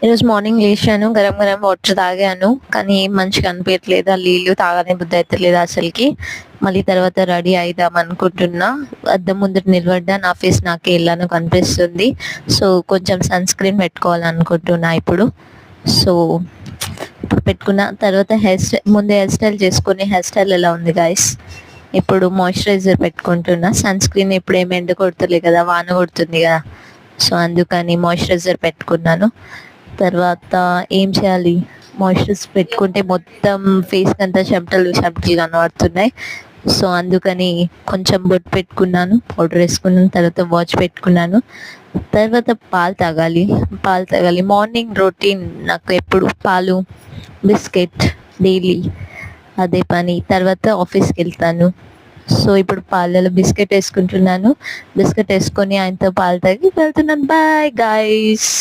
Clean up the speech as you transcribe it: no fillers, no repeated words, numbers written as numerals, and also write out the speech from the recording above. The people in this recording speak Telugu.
ఈరోజు మార్నింగ్ లేచాను, గరం గరం వాటర్ తాగాను. కానీ ఏం మంచిగా అనిపించట్లేదు. ఆ నీళ్ళు తాగనే బుద్ధి అవుతలేదు అసలుకి. మళ్ళీ తర్వాత రెడీ అయిదాం అనుకుంటున్నా. అద్దం ముందర నిలబడ్డా నా ఫేస్ నాకే ఎలానో కనిపిస్తుంది. సో కొంచెం సన్ స్క్రీన్ పెట్టుకోవాలనుకుంటున్నా ఇప్పుడు. సో ఇప్పుడు పెట్టుకున్న తర్వాత ముందే హెయిర్ స్టైల్ చేసుకుని, హెయిర్ స్టైల్ ఎలా ఉంది గాయస్. ఇప్పుడు మాయిశ్చరైజర్ పెట్టుకుంటున్నా. సన్ స్క్రీన్ ఇప్పుడు ఏమి ఎండ కొడతలే కదా, వాన కొడుతుంది కదా. సో అందుకని మాయిశ్చరైజర్ పెట్టుకున్నాను. తర్వాత ఏం చేయాలి, మాయిశ్చరైజర్ పెట్టుకుంటే మొత్తం ఫేస్ అంతా చెమటలు చెమటలు కనబడుతున్నాయి. సో అందుకని కొంచెం బొట్టు పెట్టుకున్నాను, పౌడర్ వేసుకున్నాను, తర్వాత వాచ్ పెట్టుకున్నాను. తర్వాత పాలు తాగాలి. మార్నింగ్ రొటీన్ నాకు ఎప్పుడు పాలు, బిస్కెట్ డైలీ, అదే పని. తర్వాత ఆఫీస్కి వెళ్తాను. సో ఇప్పుడు పాలలో బిస్కెట్ వేసుకుంటున్నాను. బిస్కెట్ వేసుకొని ఆయనతో పాలు తాగి వెళ్తున్నాను. Bye guys.